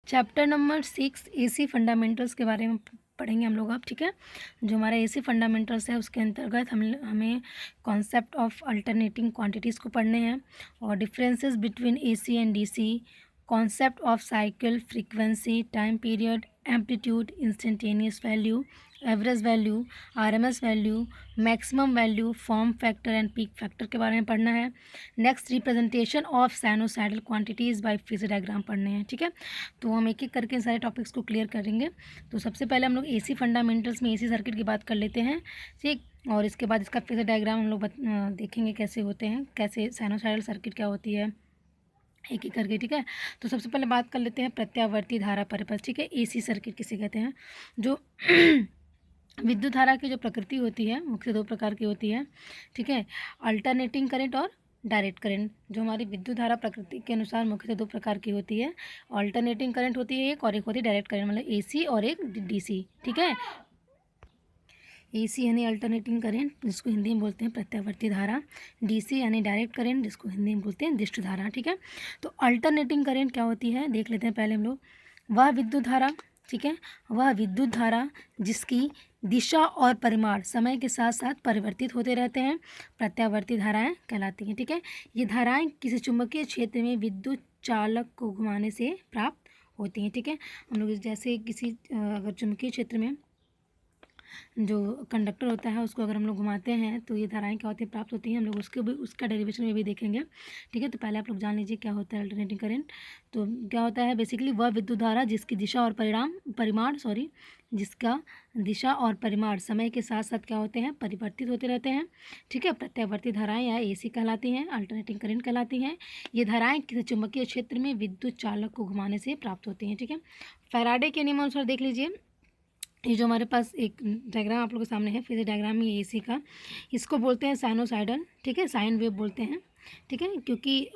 Chapter number 6 AC fundamentals के बारे में पढ़ेंगे हम लोग अब। ठीक है, जो हमारा एसी फंडामेंटल्स है उसके अंतर्गत हमें कॉन्सेप्ट ऑफ अल्टरनेटिंग क्वांटिटीज़ को पढ़ने हैं और differences between AC and DC, concept of cycle, frequency, time period, amplitude, instantaneous value, average value, RMS value, maximum value, form factor and peak factor के बारे में पढ़ना है। Next, representation of sinusoidal quantities by phasor diagram पढ़ने हैं। ठीक है, तो हम एक एक करके सारे टॉपिक्स को क्लियर करेंगे। तो सबसे पहले हम लोग एसी फंडामेंटल्स में एसी सर्किट की बात कर लेते हैं। ठीक, और इसके बाद इसका फेज़र डायग्राम हम लोग देखेंगे कैसे होते हैं, कैसे साइनोसाइडल सर्किट क्या होती है, एक एक करके। ठीक है, तो सबसे पहले बात कर लेते हैं प्रत्यावर्ती धारा परिपथ। ठीक है, एसी सर्किट किसे कहते हैं। जो विद्युत धारा की जो प्रकृति होती है मुख्य दो प्रकार की होती है। ठीक है, अल्टरनेटिंग करंट और डायरेक्ट करंट। जो हमारी विद्युत धारा प्रकृति के अनुसार मुख्यतः दो प्रकार की होती है। अल्टरनेटिंग करंट होती है एक, और एक होती है डायरेक्ट करंट, मतलब एसी और एक डीसी। ठीक है, एसी यानी अल्टरनेटिंग करंट जिसको हिंदी में बोलते हैं प्रत्यावर्ती धारा, डीसी यानी डायरेक्ट करंट जिसको हिंदी में बोलते हैं दिष्ट धारा। ठीक है, तो अल्टरनेटिंग करंट क्या होती है देख लेते हैं पहले हम लोग। वह विद्युत धारा, ठीक है, वह विद्युत धारा जिसकी दिशा और परिमाण समय के साथ साथ परिवर्तित होते रहते हैं, प्रत्यावर्ती धाराएं कहलाती हैं। ठीक है, ये धाराएं किसी चुंबकीय क्षेत्र में विद्युत चालक को घुमाने से प्राप्त होती हैं। ठीक है, हम लोग जैसे किसी अगर चुंबकीय क्षेत्र में जो कंडक्टर होता है उसको अगर हम लोग घुमाते हैं तो ये धाराएं क्या होती है प्राप्त होती हैं। हम लोग उसके भी उसका डेरिवेशन में भी देखेंगे। ठीक है, तो पहले आप लोग जान लीजिए क्या होता है अल्टरनेटिंग करंट। तो क्या होता है बेसिकली, वह विद्युत धारा जिसकी दिशा और परिमाण जिसका दिशा और परिमाण समय के साथ साथ क्या होते हैं परिवर्तित होते रहते हैं। ठीक है, प्रत्यावर्ती धाराएं या एसी कहलाती हैं, अल्टरनेटिंग करंट कहलाती हैं। ये धाराएं किसी चुंबकीय क्षेत्र में विद्युत चालक को घुमाने से प्राप्त होती हैं। ठीक है, फैराडे के नियम अनुसार देख लीजिए, ये जो हमारे पास एक डायग्राम आप लोगों के सामने है, फिर डायग्राम ये एसी का, इसको बोलते हैं साइनोसाइडल। ठीक है, साइन वेव बोलते हैं। ठीक है, क्योंकि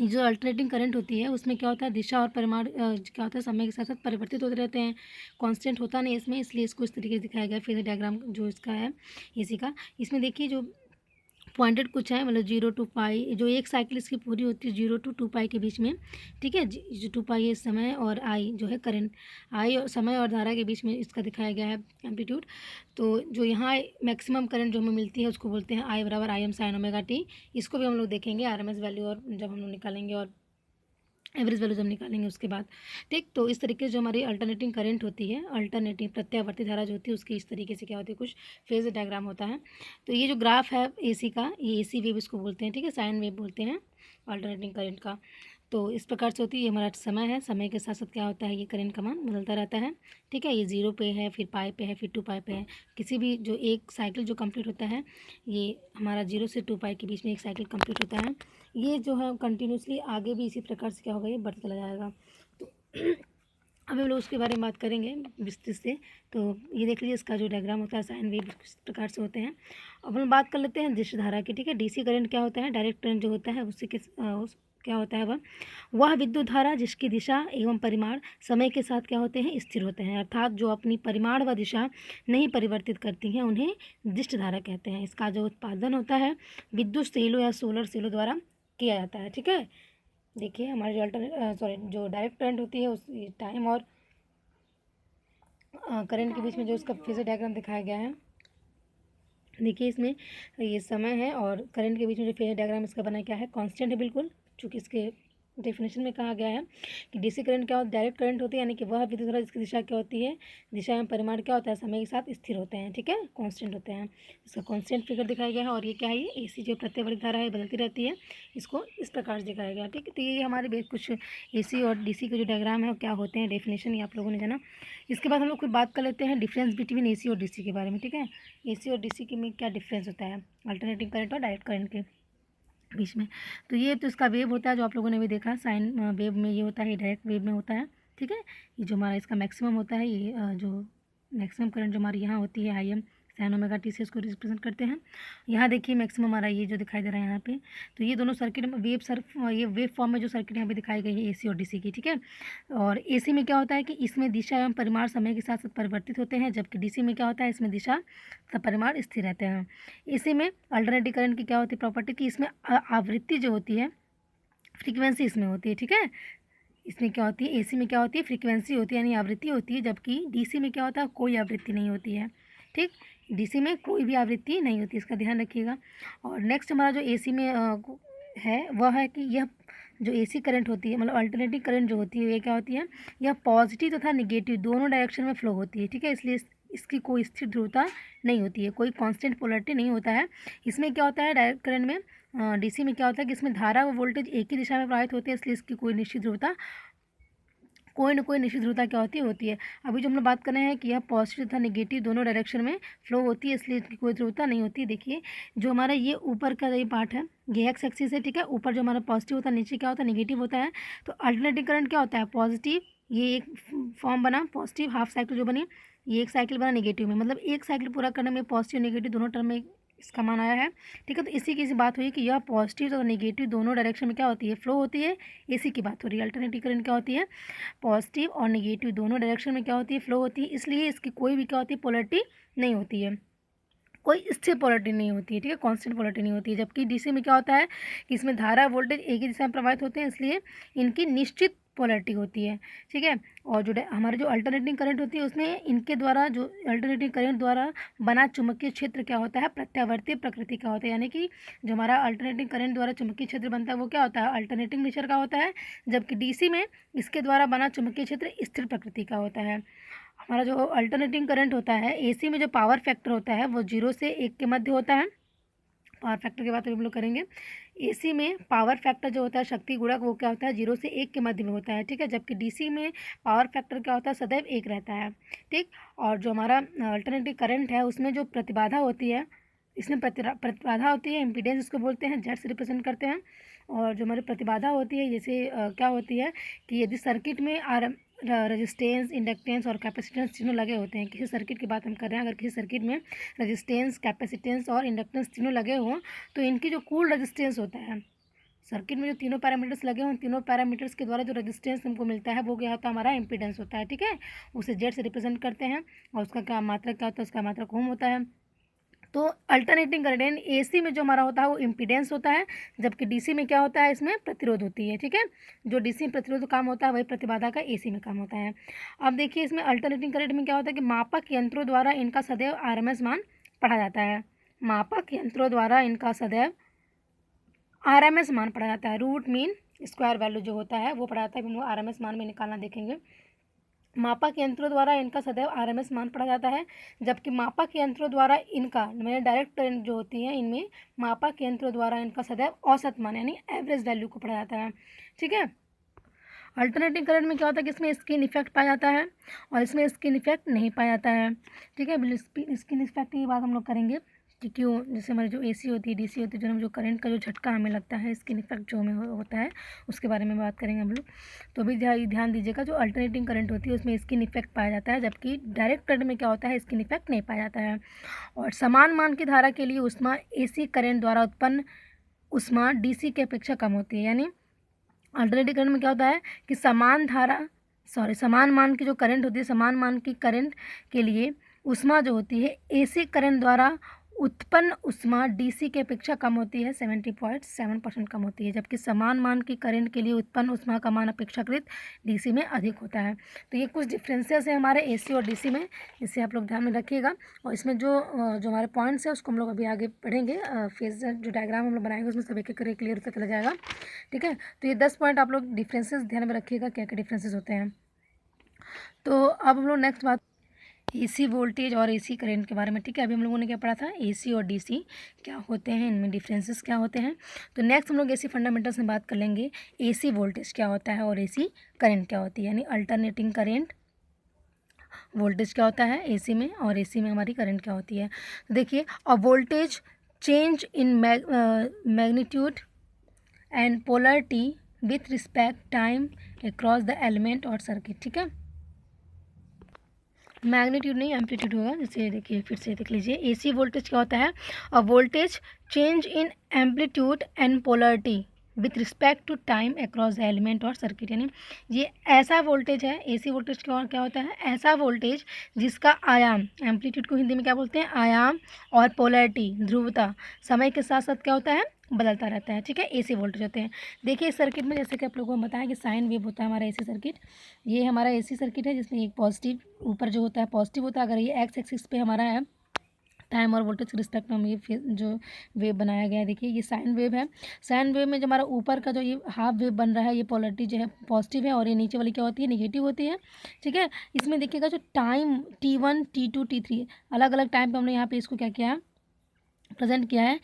जो अल्टरनेटिंग करंट होती है उसमें क्या होता है दिशा और परिमाण क्या होता है समय के साथ साथ परिवर्तित होते रहते हैं, कांस्टेंट होता नहीं इसमें, इसलिए इसको इस तरीके से दिखाया गया। फिर डायग्राम जो इसका है एसी का, इसमें देखिए जो पॉइंटेड कुछ है, मतलब 0 to पाई, जो एक साइकिल इसकी पूरी होती है 0 to 2 पाई के बीच में। ठीक है, जो 2 पाई है समय और आई जो है करंट, आई और समय और धारा के बीच में इसका दिखाया गया है एम्पलीट्यूड। तो जो यहाँ मैक्सिमम करंट जो हमें मिलती है उसको बोलते हैं आई बराबर I am sine omega T. इसको भी हम लोग देखेंगे आरएमएस वैल्यू और जब हम लोग निकालेंगे और एवरेज वैल्यू जब निकालेंगे उसके बाद। ठीक, तो इस तरीके से जो हमारी अल्टरनेटिंग करंट होती है, अल्टरनेटिंग प्रत्यावर्ती धारा जो होती है उसकी इस तरीके से क्या होती है कुछ फेज डायग्राम होता है। तो ये जो ग्राफ है एसी का, ये एसी वेव इसको बोलते हैं। ठीक है, साइन वेव बोलते हैं अल्टरनेटिंग करंट का। तो इस प्रकार से होती है, ये हमारा समय है, समय के साथ साथ क्या होता है ये करंट का मान बदलता रहता है। ठीक है, ये 0 पे है, फिर पाई पे है, फिर 2 पाई पे है। किसी भी जो एक साइकिल जो कंप्लीट होता है, ये हमारा 0 से 2 पाई के बीच में एक साइकिल कंप्लीट होता है। ये जो है कंटिन्यूसली आगे भी इसी प्रकार से क्या होगा ये बढ़ता चला जाएगा। तो अब हम लोग उसके बारे में बात करेंगे विस्तृत से। तो ये देख लीजिए इसका जो डायग्राम होता है साइन वेव किस प्रकार से होते हैं। अब हम बात कर लेते हैं दिशा धारा की। ठीक है, डीसी करंट क्या होता है, डायरेक्ट करंट जो होता है उससे क्या होता है वह विद्युत धारा जिसकी दिशा एवं परिमाण समय के साथ क्या होते हैं स्थिर होते हैं, अर्थात जो अपनी परिमाण व दिशा नहीं परिवर्तित करती हैं उन्हें दिष्ट धारा कहते हैं। इसका जो उत्पादन होता है विद्युत सेलों या सोलर सेलों द्वारा किया जाता है। ठीक है, देखिए हमारे जो डायरेक्ट करंट होती है उस टाइम और करंट के बीच में जो इसका फेजर डायग्राम दिखाया गया है, देखिए इसमें ये समय है और करंट के बीच में जो फेजर डायग्राम इसका बना क्या है कांस्टेंट है बिल्कुल, चूँकि इसके डेफिनेशन में कहा गया है कि डीसी करंट क्या होता है डायरेक्ट करंट होती है, यानी कि वह विद्युत धारा जिसकी दिशा क्या होती है, दिशा एवं परिमाण क्या होता है समय के साथ स्थिर होते हैं। ठीक है, कांस्टेंट होते हैं, इसका कांस्टेंट फिगर दिखाया गया है। और ये क्या है, ये एसी जो प्रत्यावर्ती धारा है बदलती रहती है, इसको इस प्रकार से दिखाया गया। ठीक है, तो ये हमारे कुछ एसी और डीसी के जो डायग्राम है क्या होते हैं, डेफिनेशन ये आप लोगों ने जाना। इसके बाद हम लोग कुछ बात कर लेते हैं डिफरेंस बिटवीन एसी और डीसी के बारे में। ठीक है, एसी और डीसी के में क्या डिफरेंस होता है अल्टरनेटिंग करंट और डायरेक्ट करंट के बीच में। तो ये तो इसका वेव होता है जो आप लोगों ने भी देखा, साइन वेव में ये होता है, ये डायरेक्ट वेव में होता है। ठीक है, ये जो हमारा इसका मैक्सिमम होता है, ये जो मैक्सिमम करंट जो हमारी यहाँ होती है I am sine omega T से इसको रिप्रेजेंट करते हैं। यहाँ देखिए मैक्सिमम हमारा ये जो दिखाई दे रहा है यहाँ पे, तो ये दोनों सर्किट ये वेव फॉर्म में जो सर्किट यहाँ पे दिखाई गई है एसी और डीसी की। ठीक है, और एसी में क्या होता है कि इसमें दिशा एवं परिमाण समय के साथ साथ परिवर्तित होते हैं, जबकि डीसी में क्या होता है इसमें दिशा तथा परिमाण स्थिर रहते हैं। इसी में अल्टरनेटिंग करंट की क्या होती है प्रॉपर्टी कि इसमें आवृत्ति जो होती है फ्रीक्वेंसी इसमें होती है। ठीक है, इसमें क्या होती है, एसी में क्या होती है, फ्रीक्वेंसी होती है यानी आवृत्ति होती है, जबकि डीसी में क्या होता है, कोई आवृत्ति नहीं होती है। ठीक, डीसी में कोई भी आवृत्ति नहीं होती, इसका ध्यान रखिएगा। और नेक्स्ट हमारा जो एसी में है वह है कि यह जो एसी करंट होती है, मतलब अल्टरनेटिंग करंट जो होती है, ये क्या होती है, यह पॉजिटिव तथा निगेटिव दोनों डायरेक्शन में फ्लो होती है। ठीक है, इसलिए इसकी कोई स्थिर ध्रुवता नहीं होती है, कोई कांस्टेंट पोलैरिटी नहीं होता है। इसमें क्या होता है, डायरेक्ट करंट में डीसी में क्या होता है कि इसमें धारा व वोल्टेज एक ही दिशा में प्रवाहित होते हैं, इसलिए इसकी कोई निश्चित ध्रुवता, कोई ना कोई निश्चित ध्रुवता क्या होती है। अभी जो हम लोग बात कर रहे हैं कि यह पॉजिटिव तथा नेगेटिव दोनों डायरेक्शन में फ्लो होती है, इसलिए इसकी कोई ध्रुवता नहीं होती है। देखिए जो हमारा ये ऊपर का ये पार्ट है, ये एक्स एक्सिस है। ठीक है, ऊपर जो हमारा पॉजिटिव होता है, नीचे क्या होता है, नेगेटिव होता है। तो अल्टरनेटिंग करंट क्या होता है, पॉजिटिव, ये एक फॉर्म बना पॉजिटिव, हाफ साइकिल जो बनी, ये एक साइकिल बना नेगेटिव में, मतलब एक साइकिल पूरा करने में पॉजिटिव नेगेटिव दोनों टर्म में इसका मान आया है। ठीक है, तो इसी की बात हुई कि यह पॉजिटिव और नेगेटिव दोनों डायरेक्शन में क्या होती है, फ्लो होती है, इसी की बात हो रही है। अल्टरनेटिव करंट क्या होती है, पॉजिटिव और नेगेटिव दोनों डायरेक्शन में क्या होती है, फ्लो होती है, इसलिए इसकी कोई भी क्या होती है, पोलैरिटी नहीं होती है, कोई स्थिर पोलैरिटी नहीं होती है। ठीक है, कांस्टेंट पोलैरिटी नहीं होती है। जबकि डीसी में क्या होता है कि इसमें धारा वोल्टेज एक ही दिशा में प्रवाहित होते हैं, इसलिए इनकी निश्चित पोलैरिटी होती है। ठीक है, और जो हमारे जो अल्टरनेटिंग करंट होती है उसमें इनके द्वारा, जो अल्टरनेटिंग करंट द्वारा बना चुंबकीय क्षेत्र क्या होता है, प्रत्यावर्ती प्रकृति का होता है, यानी कि जो हमारा अल्टरनेटिंग करंट द्वारा चुंबकीय क्षेत्र बनता है वो क्या होता है, अल्टरनेटिंग नेचर का होता है। जबकि डीसी में इसके द्वारा बना चुंबकीय क्षेत्र स्थिर प्रकृति का होता है। हमारा जो अल्टरनेटिंग करंट होता है, एसी में जो पावर फैक्टर होता है वो 0 से 1 के मध्य होता है। पावर फैक्टर की बात हम लोग करेंगे। एसी में पावर फैक्टर जो होता है, शक्ति गुणक, वो क्या होता है, 0 से 1 के मध्य में होता है। ठीक है, जबकि डीसी में पावर फैक्टर क्या होता है, सदैव 1 रहता है। ठीक, और जो हमारा अल्टरनेटिव करंट है उसमें जो प्रतिबाधा होती है, इसमें प्रतिबाधा होती है, इम्पीडेंस इसको बोलते हैं, जेड से रिप्रेजेंट करते हैं। और जो हमारी प्रतिबाधा होती है, जैसे क्या होती है कि यदि सर्किट में रेजिस्टेंस, इंडक्टेंस और कैपेसिटेंस तीनों लगे होते हैं, किसी सर्किट की बात हम कर रहे हैं, अगर किसी सर्किट में रेजिस्टेंस, कैपेसिटेंस और इंडक्टेंस तीनों लगे हों तो इनकी जो कुल रेजिस्टेंस होता है, सर्किट में जो तीनों पैरामीटर्स लगे हों, तीनों पैरामीटर्स के द्वारा जो रेजिस्टेंस हमको मिलता है वो क्या होता है, हमारा इम्पीडेंस होता है। ठीक है, उसे जेड से रिप्रेजेंट करते हैं, और उसका क्या मात्रक क्या होता है, उसका मात्रक ओम होता है। तो अल्टरनेटिंग करंट एसी में जो हमारा होता है वो इम्पीडेंस होता है, जबकि डीसी में क्या होता है, इसमें प्रतिरोध होती है। ठीक है, जो डीसी में प्रतिरोध काम होता है वही प्रतिबाधा का एसी में काम होता है। अब देखिए इसमें अल्टरनेटिंग करंट में क्या होता है कि मापक यंत्रों द्वारा इनका सदैव आरएमएस मान पढ़ा जाता है। मापक यंत्रों द्वारा इनका सदैव आरएमएस मान पढ़ा जाता है। रूट मीन स्क्वायर वैल्यू जो होता है वो पढ़ा जाता है, हम लोग आरएमएस मान में निकालना देखेंगे। मापक यंत्रों द्वारा इनका सदैव आरएमएस मान पढ़ा जाता है, जबकि मापक यंत्रों द्वारा इनका, मैंने डायरेक्ट करंट जो होती है इनमें मापक यंत्रों द्वारा इनका सदैव औसत मान यानी एवरेज वैल्यू को पढ़ा जाता है। ठीक है, अल्टरनेटिंग करंट में क्या होता है कि इसमें स्किन इफेक्ट पाया जाता है और इसमें स्किन इफेक्ट नहीं पाया जाता है। ठीक है, स्किन इफेक्ट की बात हम लोग करेंगे कि क्यों, जैसे हमारी जो एसी होती है, डीसी होती है, जो हम जो करंट का जो झटका हमें लगता है, स्किन इफेक्ट जो हमें होता है उसके बारे में बात करेंगे हम लोग। तो अभी ध्यान दीजिएगा, जो अल्टरनेटिंग करंट होती है उसमें स्किन इफेक्ट पाया जाता है, जबकि डायरेक्ट करंट में क्या होता है, स्किन इफेक्ट नहीं पाया जाता है। और समान मान की धारा के लिए ऊष्मा एसी करंट द्वारा उत्पन्न ऊष्मा डीसी की अपेक्षा कम होती है। यानी अल्टरनेटिव करंट में क्या होता है कि समान मान की जो करंट होती है, समान मान की करंट के लिए ऊष्मा जो होती है एसी करंट द्वारा उत्पन्न ऊष्मा डीसी की अपेक्षा कम होती है, 70.7% कम होती है, जबकि समान मान की करंट के लिए उत्पन्न ऊष्मा का मान अपेक्षाकृत डीसी में अधिक होता है। तो ये कुछ डिफरेंसेस है हमारे एसी और डीसी में, जिसे आप लोग ध्यान में रखिएगा। और इसमें जो हमारे पॉइंट्स है उसको हम लोग अभी आगे पढ़ेंगे, फेजर जो डायग्राम हम लोग बनाएंगे उसमें सब एक एक क्लियर होता चला जाएगा। ठीक है, तो ये 10 पॉइंट आप लोग डिफरेंसेस ध्यान में रखिएगा, क्या क्या डिफरेंसेस होते हैं। तो अब हम लोग नेक्स्ट बात एसी वोल्टेज और एसी करंट के बारे में। ठीक है, अभी हम लोगों ने क्या पढ़ा था, एसी और डीसी क्या होते हैं, इनमें डिफरेंसेस क्या होते हैं। तो नेक्स्ट हम लोग एसी फंडामेंटल्स में बात कर लेंगे, एसी वोल्टेज क्या होता है और एसी करंट क्या होती है, यानी अल्टरनेटिंग करंट वोल्टेज क्या होता है एसी में, और एसी में हमारी करंट क्या होती है। तो देखिए, अ voltage change in magnitude and polarity with respect time across the element और सर्किट। ठीक है, मैग्नीट्यूड नहीं एम्पलीट्यूड होगा, जैसे देखिए फिर से देख लीजिए, एसी वोल्टेज क्या होता है, a voltage change in amplitude and polarity with respect to time across the element और सर्किट। यानी ये ऐसा वोल्टेज है, एसी वोल्टेज क्या होता है, ऐसा वोल्टेज जिसका आयाम, एम्पलीट्यूड को हिंदी में क्या बोलते हैं, आयाम, और पोलरिटी ध्रुवता समय के साथ साथ क्या होता है, बदलता रहता है, ठीक है, एसी वोल्टेज होते हैं। देखिए इस सर्किट में जैसे कि आप लोगों को बताया कि साइन वेव होता है हमारा एसी सर्किट। ये हमारा एसी सर्किट है जिसमें एक पॉजिटिव ऊपर जो होता है पॉजिटिव होता है। अगर ये एक्स एक्सिस पे हमारा है टाइम और वोल्टेज के रिस्पेक्ट में हम ये जो वेव बनाया गया है, देखिए ये साइन वेव है। साइन वेव में जो हमारा ऊपर का जो ये हाफ वेव बन रहा है ये पोलरिटी जो है पॉजिटिव है और ये नीचे वाली क्या होती है नेगेटिव होती है, ठीक है। इसमें देखिएगा जो टाइम T1 T2 T3 अलग अलग टाइम पे हमने यहाँ पे इसको क्या किया है प्रेजेंट किया है।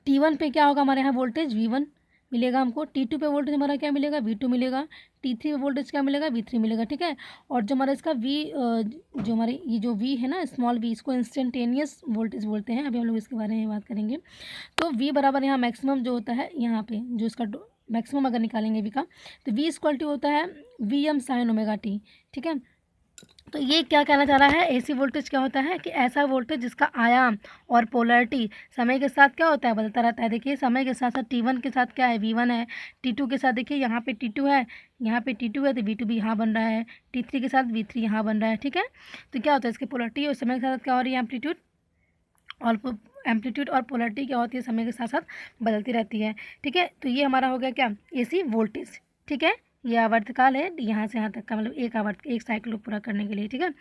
T1 पे क्या होगा हमारे यहाँ वोल्टेज V1 मिलेगा हमको, T2 पे वोल्टेज हमारा क्या मिलेगा V2 मिलेगा, T3 पे वोल्टेज क्या मिलेगा V3 मिलेगा, ठीक है। और जो हमारा इसका जो हमारे ये जो V है ना स्मॉल v इसको इंस्टेंटेनियस वोल्टेज बोलते हैं। अभी हम लोग इसके बारे में बात करेंगे। तो V बराबर यहाँ मैक्सिमम जो होता है यहाँ पे जो इसका मैक्सिमम अगर निकालेंगे V का तो V इक्वल टू होता है Vm sin ओमेगा t, ठीक है। तो ये क्या कहना चाह रहा है एसी वोल्टेज क्या होता है कि ऐसा वोल्टेज जिसका आयाम और पोलरिटी समय के साथ क्या होता है बदलता रहता है। देखिए समय के साथ साथ T1 के साथ क्या है V1 है, T2 के साथ देखिए यहाँ पे T2 है, यहाँ पे T2 है तो V2 भी यहाँ बन रहा है, T3 के साथ V3 यहाँ बन रहा है, ठीक है। तो क्या होता है इसकी पोलरिटी और समय के साथ क्या हो रही है एम्पलीट्यूड और पोलरिटी क्या होती है समय के साथ साथ बदलती रहती है, ठीक है। तो ये हमारा हो गया क्या एसी वोल्टेज, ठीक है। ये आवर्तकाल है यहाँ से यहाँ तक का मतलब एक साइकिल को पूरा करने के लिए, ठीक है।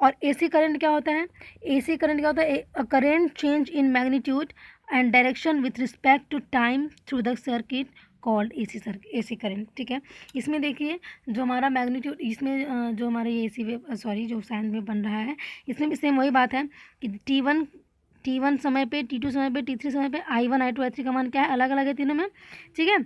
और एसी करंट क्या होता है, एसी करंट क्या होता है current change in magnitude and direction with respect to time through the circuit called AC current, ठीक है। इसमें देखिए जो हमारा मैग्नीट्यूड इसमें जो हमारा ये एसी वेव जो साइन वेव बन रहा है इसमें भी सेम वही बात है कि T1 समय पे, T2 समय पे, T3 समय पे I1 I2 I3 का मान क्या है अलग अलग है तीनों में, ठीक है।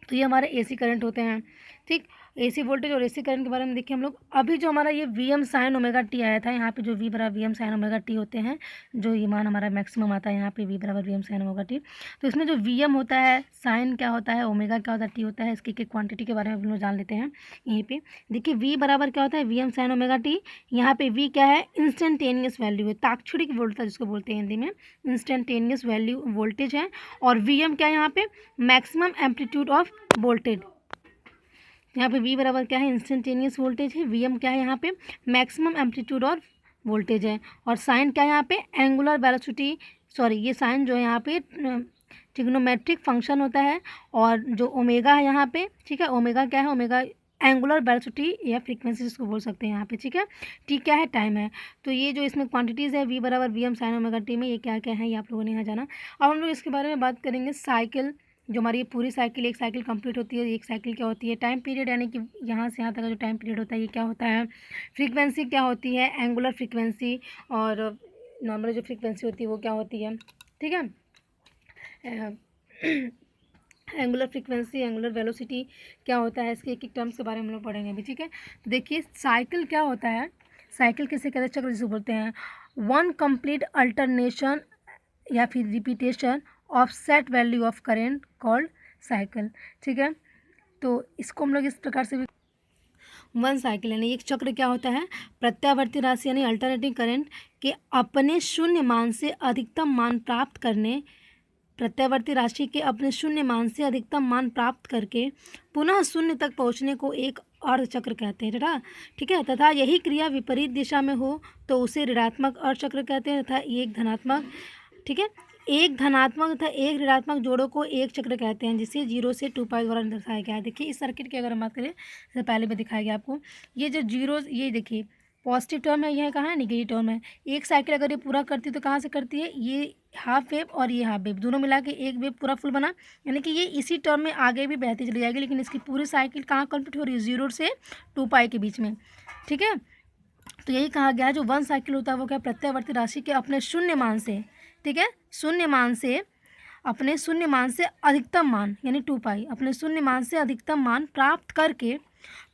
तो ये हमारे एसी करंट होते हैं, ठीक। एसी वोल्टेज और एसी करंट के बारे में देखिए हम लोग। अभी जो हमारा ये Vm sin ओमेगा t आया था यहाँ पे जो V बराबर Vm sin ओमेगा t होते हैं, जो ये मान हमारा मैक्सिमम आता है यहाँ पे V बराबर Vm sin ओमेगा t। तो इसमें जो Vm होता है, साइन क्या होता है, ओमेगा क्या होता है, t होता है, इसकी क्वांटिटी के बारे में हम लोग जान लेते हैं यहीं पे। देखिए V बराबर क्या होता है Vm sin ओमेगा t, यहाँ पे V क्या है इंस्टेंटेनियस वैल्यू है, ताक्षणिक वोल्टेज जिसको बोलते हैं हिंदी में, इंस्टेंटेनियस वैल्यू वोल्टेज है। और Vm क्या है यहाँ पे मैक्सिमम एम्पलीट्यूड ऑफ वोल्टेज, यहाँ पे V बराबर क्या है इंस्टेंटेनियस वोल्टेज है, Vm क्या है यहाँ पे मैक्सिमम एम्पलीट्यूड और वोल्टेज है। और साइन क्या है यहाँ पे एंगुलर वेलोसिटी, ये साइन जो है यहाँ पे ट्रिग्नोमेट्रिक फंक्शन होता है। और जो ओमेगा है यहाँ पे, ठीक है, ओमेगा क्या है, ओमेगा एंगुलर वेलोसिटी या फ्रीक्वेंसी जिसको बोल सकते हैं यहाँ पे, ठीक है। टी क्या है टाइम है। तो ये जो इसमें क्वांटिटीज़ है V बराबर Vm sin ओमेगा t में ये क्या क्या है ये आप लोगों ने यहाँ जाना। अब हम लोग इसके बारे में बात करेंगे साइकिल, जो हमारी पूरी साइकिल एक साइकिल कंप्लीट होती है, एक साइकिल क्या होती है टाइम पीरियड, यानी कि यहाँ से यहाँ तक का जो टाइम पीरियड होता है ये क्या होता है, फ्रीक्वेंसी क्या होती है एंगुलर फ्रीक्वेंसी, और नॉर्मल जो फ्रीक्वेंसी होती है वो क्या होती है, ठीक है। एंगुलर फ्रीक्वेंसी एंगुलर वेलोसिटी क्या होता है, इसके एक एक टर्म्स के बारे में हम लोग पढ़ेंगे अभी, ठीक है। तो देखिए साइकिल क्या होता है, साइकिल किसे कहते हैं चक्र जिसे बोलते हैं, वन कंप्लीट अल्टरनेशन या फिर repetition of set value of current called cycle, ठीक है। तो इसको हम लोग इस प्रकार से भी वन साइकिल यानी एक चक्र क्या होता है प्रत्यावर्ती राशि यानी अल्टरनेटिंग करंट के अपने शून्य मान से अधिकतम मान प्राप्त करने, प्रत्यावर्ती राशि के अपने शून्य मान से अधिकतम मान प्राप्त करके पुनः शून्य तक पहुंचने को एक अर्धचक्र कहते हैं तथा, ठीक है। तथा यही क्रिया विपरीत दिशा में हो तो उसे ऋणात्मक अर्धचक्र कहते हैं तथा एक धनात्मक, ठीक है, एक धनात्मक तथा एक ऋणात्मक जोड़ों को एक चक्र कहते हैं जिसे 0 से 2 पाई द्वारा दर्शाया गया है। देखिए इस सर्किट की अगर हम बात करें जैसे पहले भी दिखाया गया आपको, ये जो जीरो ये देखिए पॉजिटिव टर्म है, यह कहाँ है नेगेटिव टर्म है। एक साइकिल अगर ये पूरा करती है तो कहाँ से करती है, ये हाफ वेव और ये हाफ वेव दोनों मिला के एक वेव पूरा फुल बना, यानी कि ये इसी टर्म में आगे भी बहती चली जाएगी, लेकिन इसकी पूरी साइकिल कहाँ कंप्लीट हो रही है 0 से 2 पाई के बीच में, ठीक है। तो यही कहा गया है जो वन साइकिल होता है वो क्या प्रत्यावर्ती राशि के अपने शून्य मान से, ठीक है, शून्य मान से अपने शून्य मान से अधिकतम मान यानी 2 पाई अपने शून्य मान से अधिकतम मान प्राप्त करके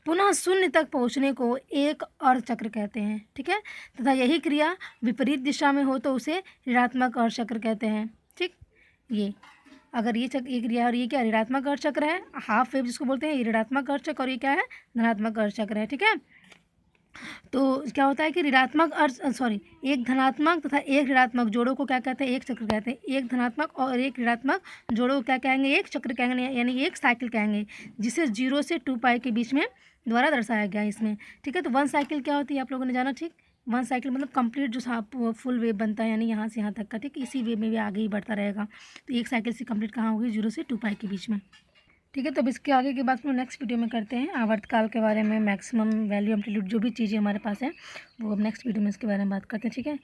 पुनः शून्य तक पहुंचने को एक अर्धचक्र कहते हैं, ठीक है। तथा यही क्रिया विपरीत दिशा में हो तो उसे ऋणात्मक अर्धचक्र कहते हैं, ठीक। ये अगर ये चक्र एक क्रिया और ये क्या ऋणात्मक अर्धचक्र है, हाफ वेव जिसको बोलते हैं ये ऋणात्मक अर्धचक्र और ये क्या है धनात्मक अर्धचक्र है, ठीक है। तो क्या होता है कि ऋणात्मक एक धनात्मक तथा एक ऋणात्मक जोड़ों को क्या कहते हैं एक चक्र कहते हैं। एक धनात्मक और एक ऋणात्मक जोड़ों को क्या कहेंगे एक चक्र कहेंगे, यानी एक साइकिल कहेंगे जिसे 0 से 2 पाई के बीच में द्वारा दर्शाया गया है इसमें, ठीक है। तो वन साइकिल क्या होती है आप लोगों ने जाना, ठीक। 1 साइकिल मतलब कंप्लीट जो फुल वेव बनता है, यानी यहाँ से यहाँ तक का, ठीक, इसी वेव में भी आगे ही बढ़ता रहेगा। तो एक साइकिल से कंप्लीट कहाँ होगी, 0 से 2 पाई के बीच में। ठीक है, तो अब इसके आगे की बात हम नेक्स्ट वीडियो में करते हैं। आवर्तकाल के बारे में, मैक्सिमम वैल्यू एम्पलीट्यूड जो भी चीज़ें हमारे पास है वो अब नेक्स्ट वीडियो में इसके बारे में बात करते हैं। ठीक है।